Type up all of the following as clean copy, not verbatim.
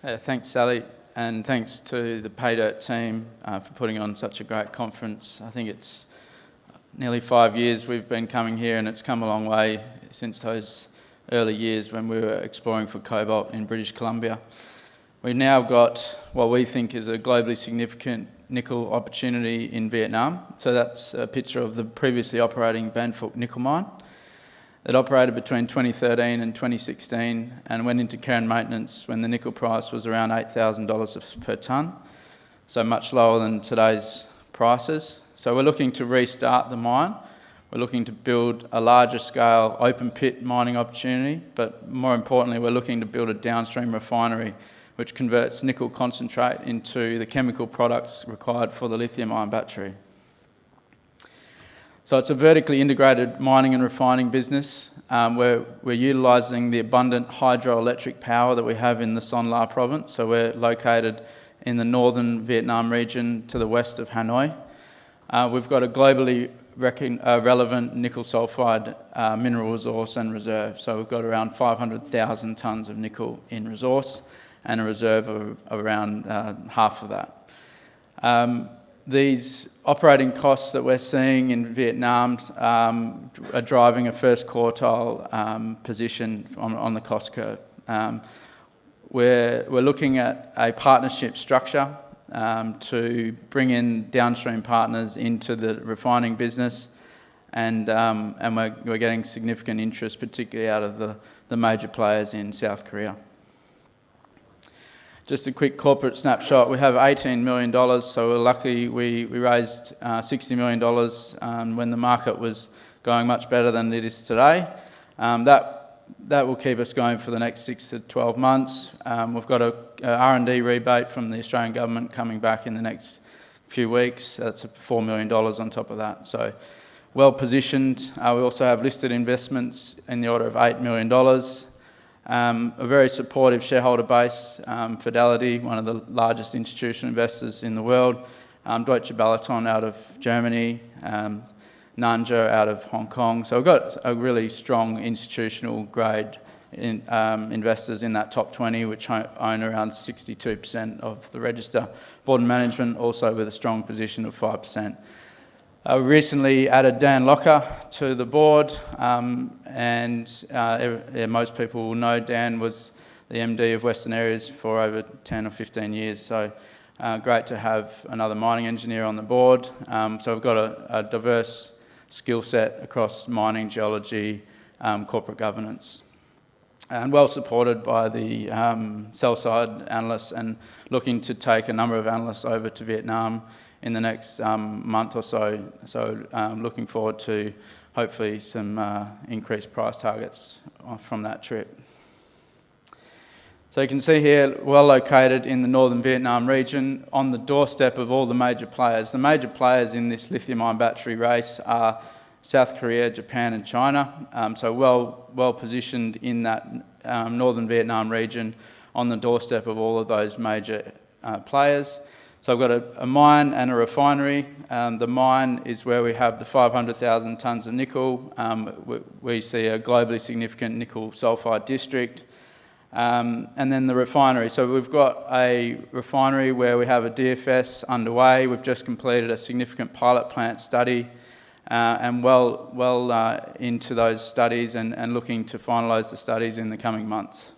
Thanks, Sally, and thanks to the PayDirt team for putting on such a great conference. I think it's nearly 5 years we've been coming here, and it's come a long way since those early years when we were exploring for cobalt in British Columbia. We've now got what we think is a globally significant nickel opportunity in Vietnam. So that's a picture of the previously operating Ban Phuc nickel mine. It operated between 2013 and 2016 and went into care and maintenance when the nickel price was around $8,000 per tonne, so much lower than today's prices. So we're looking to restart the mine. We're looking to build a larger scale open pit mining opportunity, but more importantly, we're looking to build a downstream refinery which converts nickel concentrate into the chemical products required for the lithium-ion battery. So it's a vertically integrated mining and refining business where we're utilising the abundant hydroelectric power that we have in the Son La province. So we're located in the northern Vietnam region to the west of Hanoi. We've got a globally relevant nickel sulphide mineral resource and reserve. So we've got around 500,000 tonnes of nickel in resource and a reserve of around half of that. These operating costs that we're seeing in Vietnam are driving a first quartile position on the cost curve. We're looking at a partnership structure to bring in downstream partners into the refining business, and we're getting significant interest, particularly out of the major players in South Korea. Just a quick corporate snapshot. We have $18 million, so we're lucky we raised $60 million when the market was going much better than it is today. That will keep us going for the next 6 to 12 months. We've got a R&D rebate from the Australian government coming back in the next few weeks. That's $4 million on top of that. So well positioned. We also have listed investments in the order of $8 million. A very supportive shareholder base, Fidelity, one of the largest institutional investors in the world, Deutsche Balaton out of Germany, Nanja out of Hong Kong. So we've got a really strong institutional grade investors in that top 20, which own around 62% of the register. Board and management also with a strong position of 5%. We recently added Dan Locker to the board, most people will know Dan was the MD of Western Areas for over 10 or 15 years, so great to have another mining engineer on the board. So we've got a diverse skill set across mining, geology, corporate governance, and well supported by the sell-side analysts, and looking to take a number of analysts over to Vietnam in the next month or so. So looking forward to hopefully some increased price targets from that trip. So you can see here, well located in the northern Vietnam region, on the doorstep of all the major players. The major players in this lithium-ion battery race are South Korea, Japan and China. So well positioned in that northern Vietnam region, on the doorstep of all of those major players. So I've got a mine and a refinery. The mine is where we have the 500,000 tonnes of nickel. We see a globally significant nickel sulphide district. And then the refinery. So we've got a refinery where we have a DFS underway. We've just completed a significant pilot plant study and well into those studies and looking to finalise the studies in the coming months.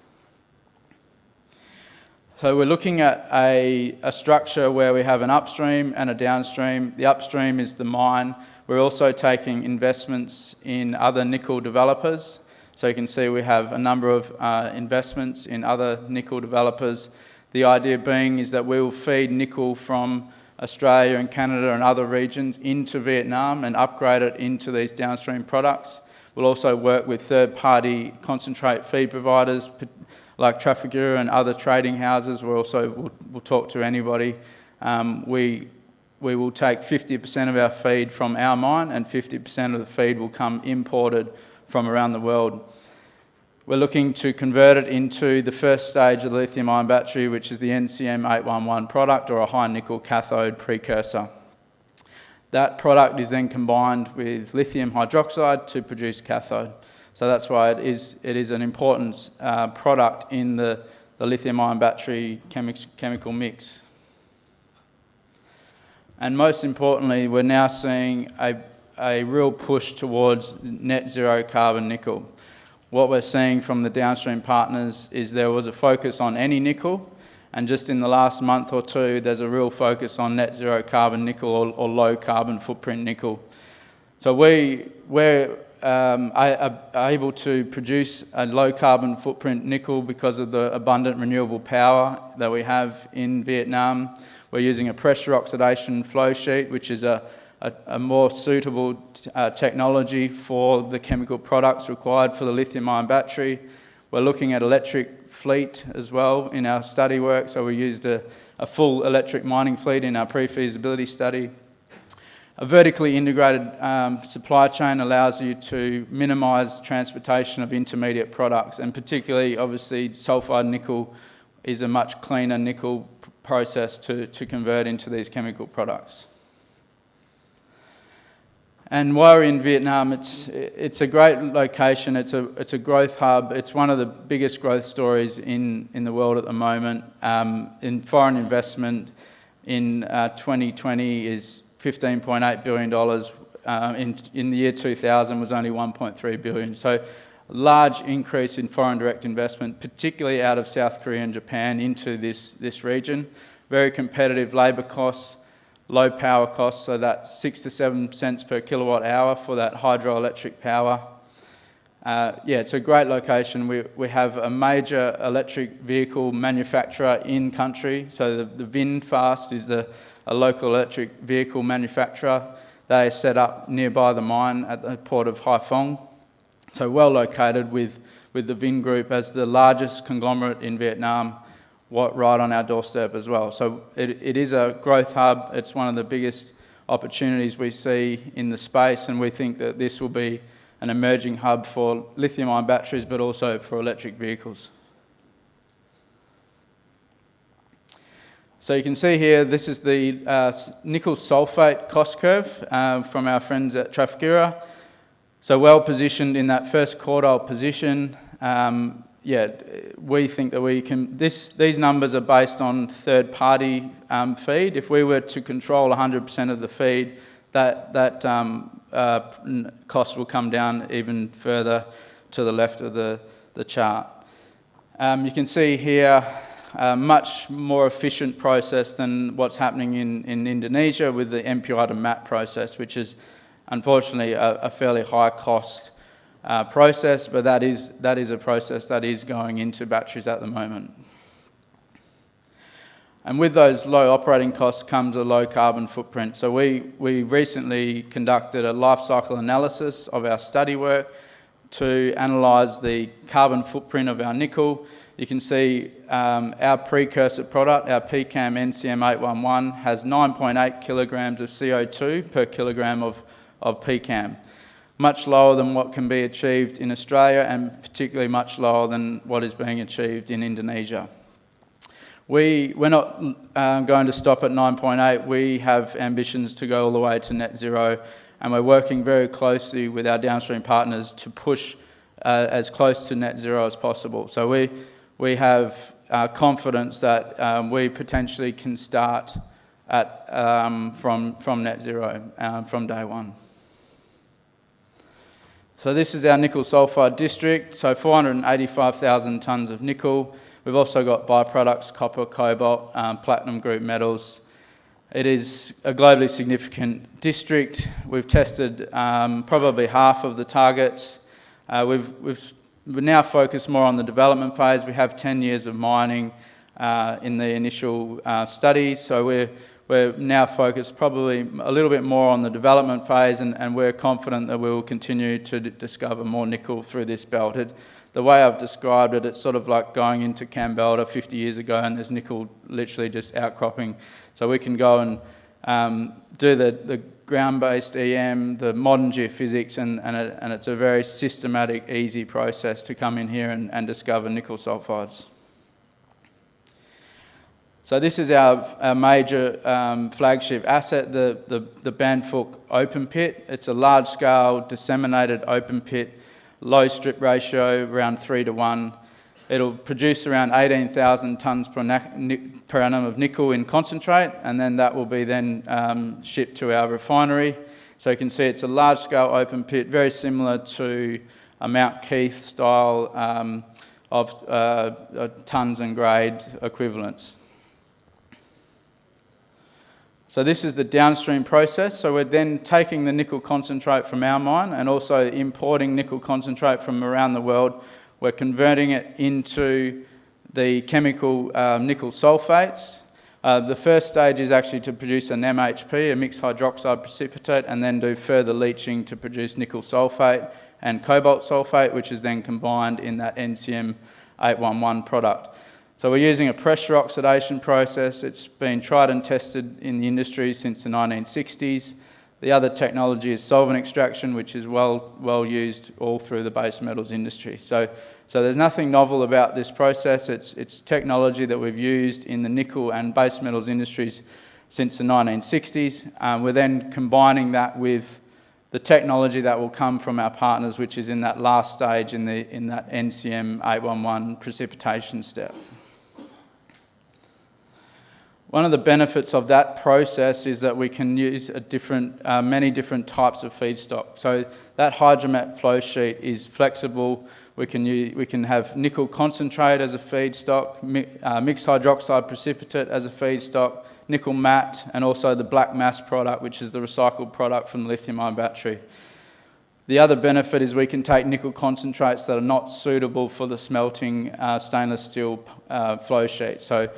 So we're looking at a structure where we have an upstream and a downstream. The upstream is the mine. We're also taking investments in other nickel developers. So you can see we have a number of investments in other nickel developers. The idea being is that we will feed nickel from Australia and Canada and other regions into Vietnam and upgrade it into these downstream products. We'll also work with third-party concentrate feed providers like Trafigura and other trading houses. We'll talk to anybody. We will take 50% of our feed from our mine, and 50% of the feed will come imported from around the world. We're looking to convert it into the first stage of the lithium-ion battery, which is the NCM 811 product, or a high nickel cathode precursor. That product is then combined with lithium hydroxide to produce cathode. So that's why it is an important product in the lithium-ion battery chemical mix. And most importantly, we're now seeing a real push towards net zero carbon nickel. What we're seeing from the downstream partners is there was a focus on any nickel, and just in the last month or two, there's a real focus on net zero carbon nickel or low carbon footprint nickel. So we're able to produce a low carbon footprint nickel because of the abundant renewable power that we have in Vietnam. We're using a pressure oxidation flow sheet, which is a more suitable technology for the chemical products required for the lithium-ion battery. We're looking at electric fleet as well in our study work, so we used a full electric mining fleet in our pre-feasibility study. A vertically integrated supply chain allows you to minimise transportation of intermediate products, and particularly, obviously, sulphide nickel is a much cleaner nickel process to convert into these chemical products. And while we're in Vietnam, it's a great location. It's a growth hub. It's one of the biggest growth stories in the world at the moment. In foreign investment in 2020 is $15.8 billion. In the year 2000 was only $1.3 billion. So large increase in foreign direct investment, particularly out of South Korea and Japan into this region. Very competitive labour costs, low power costs, so that 6 to 7 cents per kilowatt hour for that hydroelectric power. It's a great location. We have a major electric vehicle manufacturer in country. So the VinFast is a local electric vehicle manufacturer. They are set up nearby the mine at the port of Haiphong. So well located with the Vin Group as the largest conglomerate in Vietnam, right on our doorstep as well. So it is a growth hub. It's one of the biggest opportunities we see in the space, and we think that this will be an emerging hub for lithium-ion batteries, but also for electric vehicles. So you can see here, this is the nickel sulphate cost curve from our friends at Trafigura. So well positioned in that first quartile position. We think that we can. These numbers are based on third-party feed. If we were to control 100% of the feed, that cost will come down even further to the left of the chart. You can see here a much more efficient process than what's happening in Indonesia with the MPI to matte process, which is unfortunately a fairly high cost process, but that is a process that is going into batteries at the moment. And with those low operating costs comes a low carbon footprint. So we recently conducted a life cycle analysis of our study work to analyse the carbon footprint of our nickel. You can see our precursor product, our PCAM NCM811, has 9.8 kilograms of CO2 per kilogram of PCAM. Much lower than what can be achieved in Australia, and particularly much lower than what is being achieved in Indonesia. We're not going to stop at 9.8. We have ambitions to go all the way to net zero, and we're working very closely with our downstream partners to push as close to net zero as possible. So we have confidence that we potentially can start at from net zero from day one. So this is our nickel sulphide district, so 485,000 tonnes of nickel. We've also got byproducts, copper, cobalt, platinum group metals. It is a globally significant district. We've tested probably half of the targets. We're now focused more on the development phase. We have 10 years of mining in the initial studies, so we're now focused probably a little bit more on the development phase, and we're confident that we will continue to discover more nickel through this belt. The way I've described it, it's sort of like going into Kambalda 50 years ago and there's nickel literally just outcropping. So we can go and do the ground-based EM, the modern geophysics, and it's a very systematic, easy process to come in here and discover nickel sulphides. So this is our major flagship asset, the Ban Phuc open pit. It's a large-scale disseminated open pit, low strip ratio, around 3 to 1. It'll produce around 18,000 tonnes per annum of nickel in concentrate, and then that will be then shipped to our refinery. So you can see it's a large-scale open pit, very similar to a Mount Keith style of tonnes and grade equivalents. So this is the downstream process. So we're then taking the nickel concentrate from our mine and also importing nickel concentrate from around the world. We're converting it into the chemical nickel sulphates. The first stage is actually to produce an MHP, a mixed hydroxide precipitate, and then do further leaching to produce nickel sulphate and cobalt sulphate, which is then combined in that NCM 811 product. So we're using a pressure oxidation process. It's been tried and tested in the industry since the 1960s. The other technology is solvent extraction, which is well used all through the base metals industry. So there's nothing novel about this process. It's technology that we've used in the nickel and base metals industries since the 1960s. We're then combining that with the technology that will come from our partners, which is in that last stage in that NCM 811 precipitation step. One of the benefits of that process is that we can use many different types of feedstock. So that hydromet flow sheet is flexible. We can have nickel concentrate as a feedstock, mixed hydroxide precipitate as a feedstock, nickel matte, and also the black mass product, which is the recycled product from the lithium-ion battery. The other benefit is we can take nickel concentrates that are not suitable for the smelting stainless steel flow sheet. So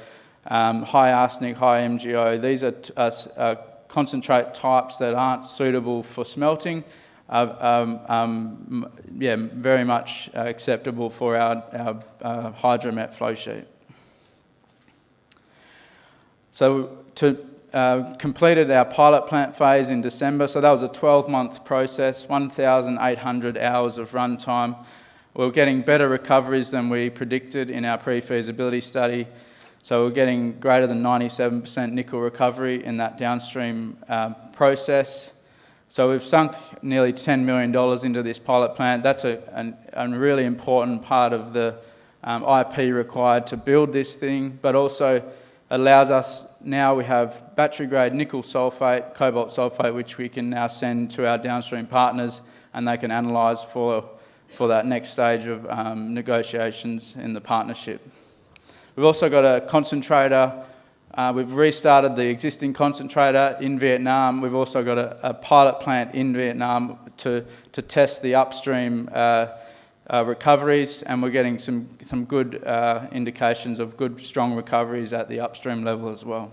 high arsenic, high MgO, these are concentrate types that aren't suitable for smelting, very much acceptable for our hydromet flow sheet. So completed our pilot plant phase in December, so that was a 12-month process, 1,800 hours of runtime. We were getting better recoveries than we predicted in our pre-feasibility study. So we're getting greater than 97% nickel recovery in that downstream process. So we've sunk nearly $10 million into this pilot plant. That's a really important part of the IP required to build this thing, but also allows us, now we have battery-grade nickel sulphate, cobalt sulphate, which we can now send to our downstream partners, and they can analyse for that next stage of negotiations in the partnership. We've also got a concentrator. We've restarted the existing concentrator in Vietnam. We've also got a pilot plant in Vietnam to test the upstream recoveries, and we're getting some good indications of good, strong recoveries at the upstream level as well.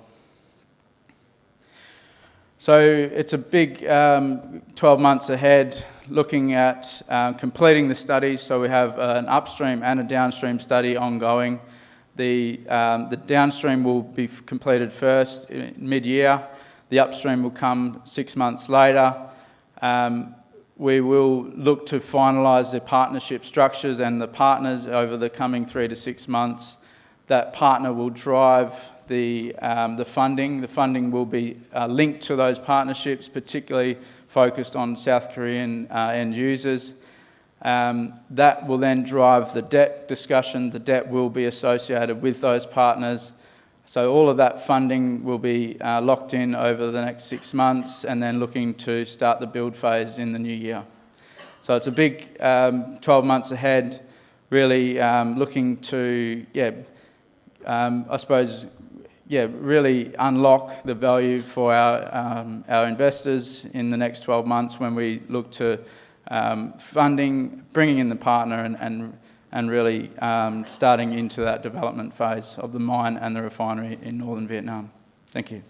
So it's a big 12 months ahead, looking at completing the studies. So we have an upstream and a downstream study ongoing. The downstream will be completed first mid-year. The upstream will come 6 months later. We will look to finalise the partnership structures and the partners over the coming 3 to 6 months. That partner will drive the funding. The funding will be linked to those partnerships, particularly focused on South Korean end users. That will then drive the debt discussion. The debt will be associated with those partners. So all of that funding will be locked in over the next 6 months, and then looking to start the build phase in the new year. So it's a big 12 months ahead, really looking to, really unlock the value for our investors in the next 12 months when we look to funding, bringing in the partner, and really starting into that development phase of the mine and the refinery in northern Vietnam. Thank you.